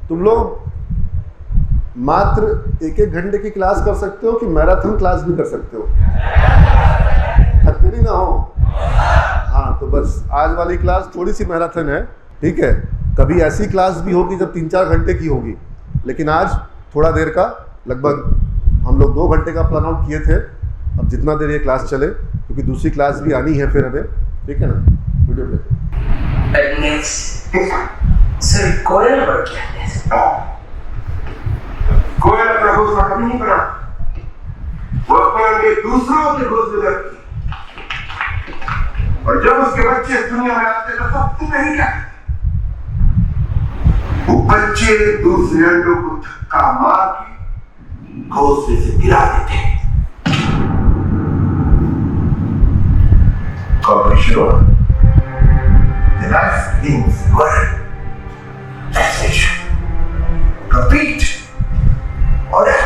तुम लोग मात्र 1-1 घंटे की क्लास कर सकते हो कि मैराथन क्लास भी कर सकते हो? थकते नहीं ना हो? हाँ, तो बस आज वाली क्लास थोड़ी सी मैराथन है, ठीक है। कभी ऐसी क्लास भी होगी जब 3-4 घंटे की होगी, लेकिन आज थोड़ा देर का, लगभग हम लोग 2 घंटे का प्लान आउट किए थे। अब जितना देर ये क्लास चले, क्योंकि दूसरी क्लास भी आनी है फिर हमें, ठीक है ना। Video play. सर कोयल वर्ड क्या है? कोयल अपना घोंसला कभी नहीं बना, वो अपने दूसरों के घोंसले रखती, और जब उसके बच्चे इस दुनिया में आते तो सब नहीं कहते, वो बच्चे दूसरे अंडों को धक्का मार के घोंसले से गिरा देते। Sure. The life beings word. Message. Repeat. Order.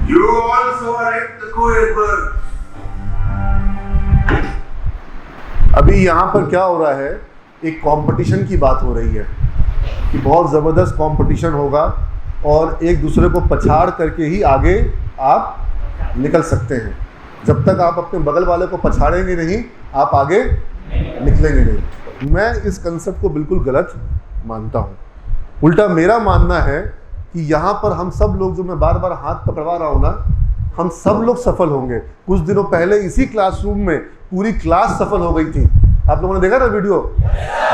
You also are at the coil bird. अभी यहाँ पर क्या हो रहा है, एक कंपटीशन की बात हो रही है कि बहुत ज़बरदस्त कंपटीशन होगा और एक दूसरे को पछाड़ करके ही आगे आप निकल सकते हैं। जब तक आप अपने बगल वाले को पछाड़ेंगे नहीं, आप आगे निकलेंगे नहीं। मैं इस कंसेप्ट को बिल्कुल गलत मानता हूँ। उल्टा मेरा मानना है कि यहाँ पर हम सब लोग, जो मैं बार बार हाथ पकड़वा रहा हूँ ना, हम सब लोग सफल होंगे। कुछ दिनों पहले इसी क्लासरूम में पूरी क्लास सफल हो गई थी। आप लोगों ने देखा ना वीडियो?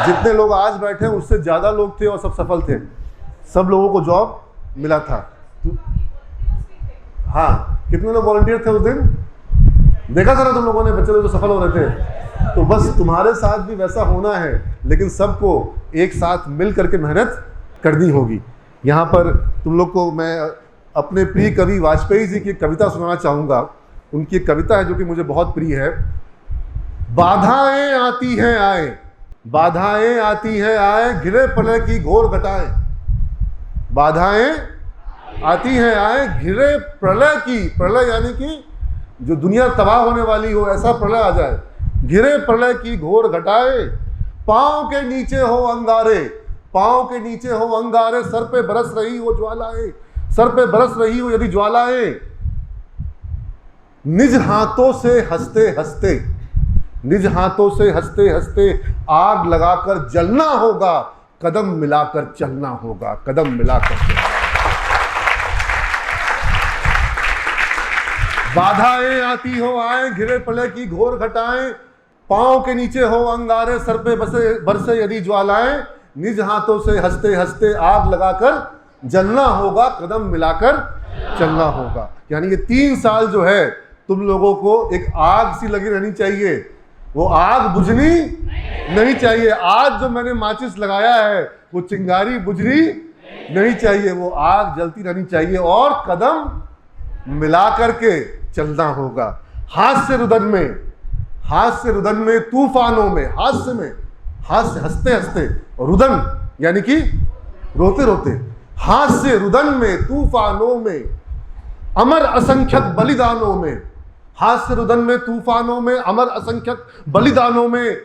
जितने लोग आज बैठे हैं उससे ज़्यादा लोग थे और सब सफल थे। सब लोगों को जॉब मिला था। हाँ, कितने लोग वॉलंटियर थे उस दिन? देखा था ना तुम लोगों ने, बच्चे लोग जो सफल हो रहे थे। तो बस तुम्हारे साथ भी वैसा होना है, लेकिन सबको एक साथ मिल करके मेहनत करनी होगी। यहाँ पर तुम लोग को मैं अपने प्रिय कवि वाजपेयी जी की कविता सुनाना चाहूँगा। उनकी एक कविता है जो कि मुझे बहुत प्रिय है। बाधाएं आती हैं आए, बाधाएं आती हैं आए, घिरे प्रलय की घोर घटाएं। बाधाएं आती हैं आए, घिरे प्रलय की, प्रलय यानी कि जो दुनिया तबाह होने वाली हो, ऐसा प्रलय आ जाए। घिरे प्रलय की घोर घटाए, पांव के नीचे हो अंगारे, पांव के नीचे हो अंगारे, सर पे बरस रही हो ज्वालाएं, सर पे बरस रही हो यदि ज्वालाएं। निज हाथों से हंसते हंसते, निज हाथों से हंसते हंसते आग लगाकर जलना होगा, कदम मिलाकर चलना होगा, कदम मिलाकर चलना। बाधाएं आती हो आए, घिरे प्रलय की घोर घटाएं, पांव के नीचे हो अंगारे, सर पे बरसे यदि ज्वालाएं। निज हाथों से हंसते हंसते आग लगाकर जलना होगा, कदम मिलाकर चलना होगा। यानी ये 3 साल जो है तुम लोगों को एक आग सी लगी रहनी चाहिए, वो आग बुझनी नहीं चाहिए। आज जो मैंने माचिस लगाया है वो चिंगारी बुझनी नहीं चाहिए, वो आग जलती रहनी चाहिए और कदम मिला करके चलना होगा। हास्य रुदन में, हास्य रुदन में, तूफानों में, हास्य में, हास्य हंसते हंसते, रुदन यानी कि रोते रोते, हास्य रुदन में, तूफानों में, अमर असंख्यक बलिदानों में, हास्य रुदन में, तूफानों में, अमर असंख्यक बलिदानों में,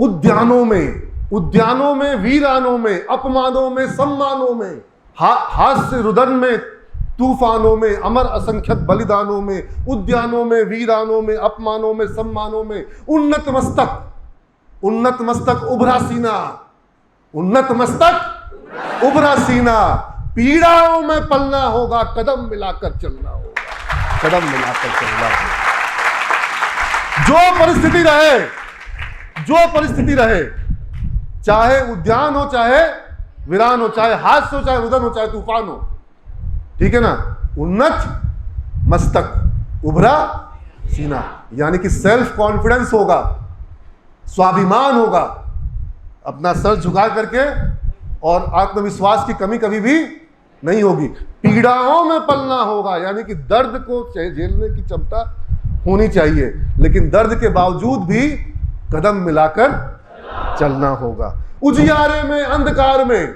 उद्यानों में, उद्यानों में, वीरानों में, अपमानों में, सम्मानों में, हास्य रुदन में, तूफानों में, अमर असंख्यक बलिदानों में, उद्यानों में, वीरानों में, अपमानों में, सम्मानों में, उन्नत मस्तक, उन्नत मस्तक उभरा सीना, उन्नत मस्तक उभरा सीना, पीड़ाओं में पलना होगा, कदम मिलाकर चलना होगा, कदम मिलाकर चलना होगा। जो परिस्थिति रहे, जो परिस्थिति रहे, चाहे उद्यान हो, चाहे वीरान हो, चाहे हास्य हो, चाहे रुदन हो, चाहे तूफान हो, ठीक है ना। उन्नत मस्तक उभरा सीना, यानी कि सेल्फ कॉन्फिडेंस होगा, स्वाभिमान होगा, अपना सर झुका करके, और आत्मविश्वास की कमी कभी भी नहीं होगी। पीड़ाओं में पलना होगा, यानी कि दर्द को झेलने की क्षमता होनी चाहिए, लेकिन दर्द के बावजूद भी कदम मिलाकर चलना होगा। उजियारे में अंधकार में,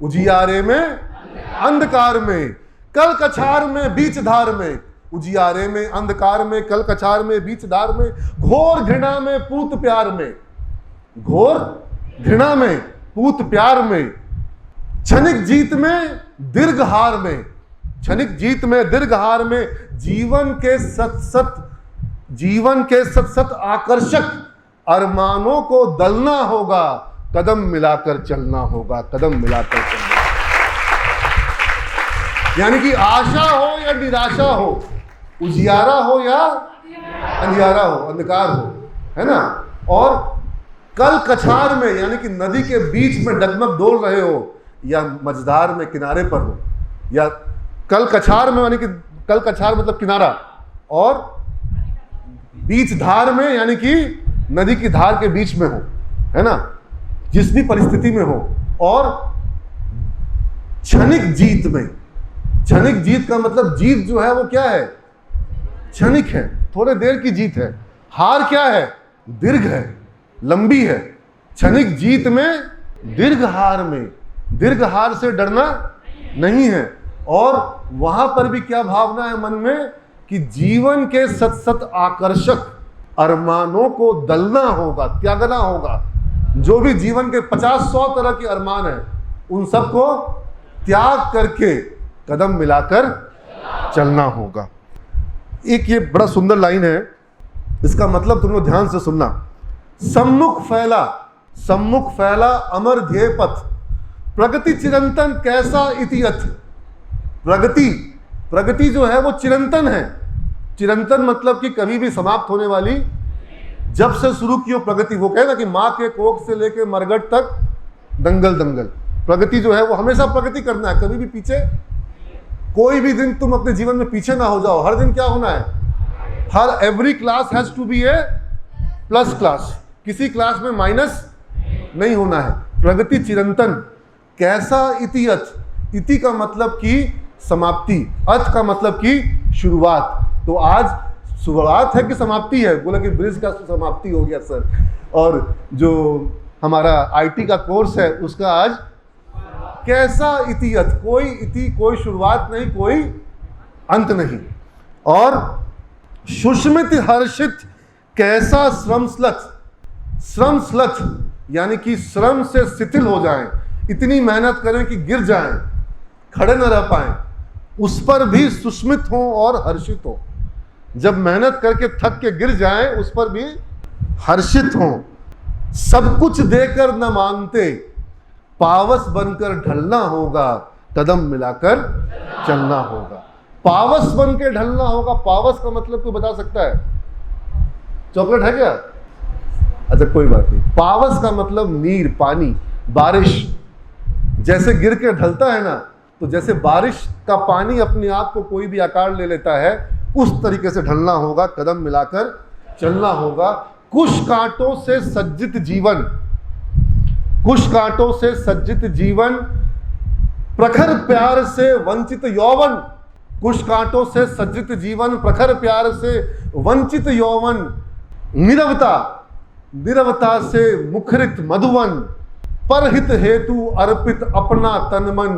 उजियारे में अंधकार में, कल कछार में बीच धार में, उजियारे में अंधकार में, कल कछार में बीच धार में, घोर घृणा में पूत प्यार में, घोर घृणा में पूत प्यार में, क्षणिक जीत में दीर्घ हार में, क्षणिक जीत में दीर्घ हार में, जीवन के सत सत आकर्षक अरमानों को दलना होगा, कदम मिलाकर चलना होगा, कदम मिलाकर चलना। यानी कि आशा हो या निराशा हो, उजियारा हो या अंधियारा हो, अंधकार हो, है ना, और कल कछार में यानी कि नदी के बीच में डगमग डोल रहे हो, या मझधार में किनारे पर हो, या कल कछार में यानी कि कल कछार मतलब किनारा, और बीच धार में यानी कि नदी की धार के बीच में हो, है ना, जिस भी परिस्थिति में हो, और क्षणिक जीत में, क्षणिक जीत का मतलब जीत जो है वो क्या है, क्षणिक है, थोड़े देर की जीत है। हार क्या है, दीर्घ है, लंबी है। क्षणिक जीत में दीर्घ हार में, दीर्घ हार से डरना नहीं है। और वहां पर भी क्या भावना है मन में कि जीवन के सत सत आकर्षक अरमानों को दलना होगा, त्यागना होगा। जो भी जीवन के 50-100 तरह के अरमान है, उन सबको त्याग करके कदम मिलाकर चलना होगा। एक ये बड़ा सुंदर लाइन है, इसका मतलब तुम लोग ध्यान से सुनना। सम्मुख फैला अमर ध्येय पथ, प्रगति चिरंतन कैसा इतियथ। प्रगति जो है वो चिरंतन है। चिरंतन मतलब कि कभी भी समाप्त होने वाली, जब से शुरू की हो प्रगति। वो कहे ना कि माँ के कोख से लेके मरगट तक दंगल दंगल। प्रगति जो है वो हमेशा प्रगति करना है, कभी भी पीछे। कोई भी दिन तुम अपने जीवन में पीछे ना हो जाओ। हर दिन क्या होना है, हर every class has to be A plus class. किसी क्लास में माइनस नहीं होना है। प्रगति चिरंतन कैसा इतियथ। इति का मतलब कि समाप्ति, अथ का मतलब कि शुरुआत। तो आज शुरुआत है कि समाप्ति है? बोला कि ब्रिज का समाप्ति हो गया सर, और जो हमारा आईटी का कोर्स है उसका आज कैसा इतियथ। कोई इति, कोई शुरुआत नहीं, कोई अंत नहीं। और सुष्मित हर्षित कैसा श्रमस्लथ। श्रमस्लथ यानी कि श्रम से शिथिल हो जाएं, इतनी मेहनत करें कि गिर जाएं, खड़े न रह पाएं, उस पर भी सुष्मित हो और हर्षित हो। जब मेहनत करके थक के गिर जाएं, उस पर भी हर्षित हो। सब कुछ देकर न मानते, पावस बनकर ढलना होगा, कदम मिलाकर चलना होगा। पावस बन के ढलना होगा। पावस का मतलब कोई बता सकता है? चॉकलेट है क्या? अच्छा कोई बात नहीं। पावस का मतलब नीर, पानी, बारिश। जैसे गिर के ढलता है ना, तो जैसे बारिश का पानी अपने आप को कोई भी आकार ले लेता है, उस तरीके से ढलना होगा, कदम मिलाकर चलना होगा। कुश कांटों से सज्जित जीवन, कुश कांटों से सज्जित जीवन, प्रखर प्यार से वंचित यौवन। कुश कांटों से सज्जित जीवन, प्रखर प्यार से वंचित यौवन, निरवता से मुखरित मधुवन, परहित हेतु अर्पित अपना तनमन,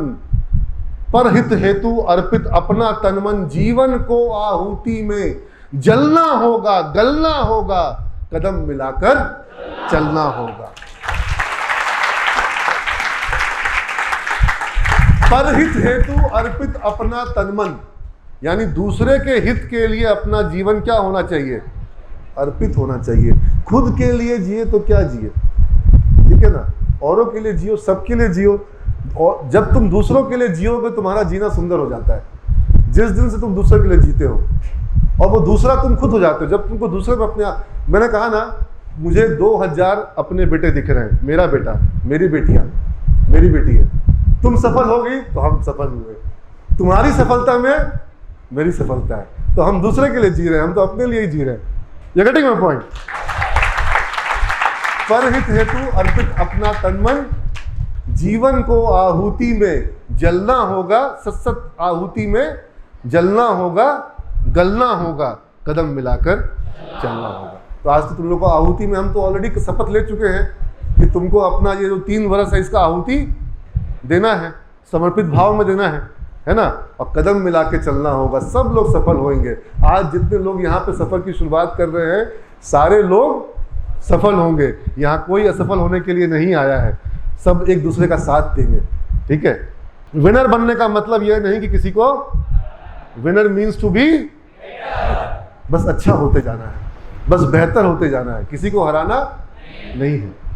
परहित हेतु अर्पित अपना तनमन। जीवन को आहुति में जलना होगा, गलना होगा, कदम मिलाकर चलना होगा। परहित हेतु अर्पित अपना तनमन, यानी दूसरे के हित के लिए अपना जीवन क्या होना चाहिए? अर्पित होना चाहिए। खुद के लिए जिए तो क्या जिए, ठीक है ना? औरों के लिए जियो, सबके लिए जियो। और जब तुम दूसरों के लिए जियोगे, तुम्हारा जीना सुंदर हो जाता है। जिस दिन से तुम दूसरे के लिए जीते हो, और वो दूसरा तुम खुद हो जाते हो। जब तुमको दूसरे में अपने, मैंने कहा ना, मुझे 2000 अपने बेटे दिख रहे हैं। मेरा बेटा, मेरी बेटियां, मेरी बेटी है। तुम सफल हो गई तो हम सफल हुए। तुम्हारी सफलता में मेरी सफलता है, तो हम दूसरे के लिए जी रहे हैं, हम तो अपने लिए ही जी रहे हैं। ये गेटिंग माय पॉइंट? परहित हेतु अर्पित अपना तनमन, जीवन को आहुति में जलना होगा, सत्सत आहुति में जलना होगा, गलना होगा, कदम मिलाकर चलना होगा। तो आज तो तुम लोग को आहुति में, हम तो ऑलरेडी शपथ ले चुके हैं कि तुमको अपना ये जो 3 वर्ष है इसका आहुति देना है, समर्पित भाव में देना है ना? और कदम मिला के चलना होगा। सब लोग सफल होंगे। आज जितने लोग यहाँ पे सफर की शुरुआत कर रहे हैं, सारे लोग सफल होंगे। यहाँ कोई असफल होने के लिए नहीं आया है। सब एक दूसरे का साथ देंगे, ठीक है। विनर बनने का मतलब यह नहीं कि किसी को, विनर मीन्स टू बी, बस अच्छा होते जाना है, बस बेहतर होते जाना है, किसी को हराना नहीं है।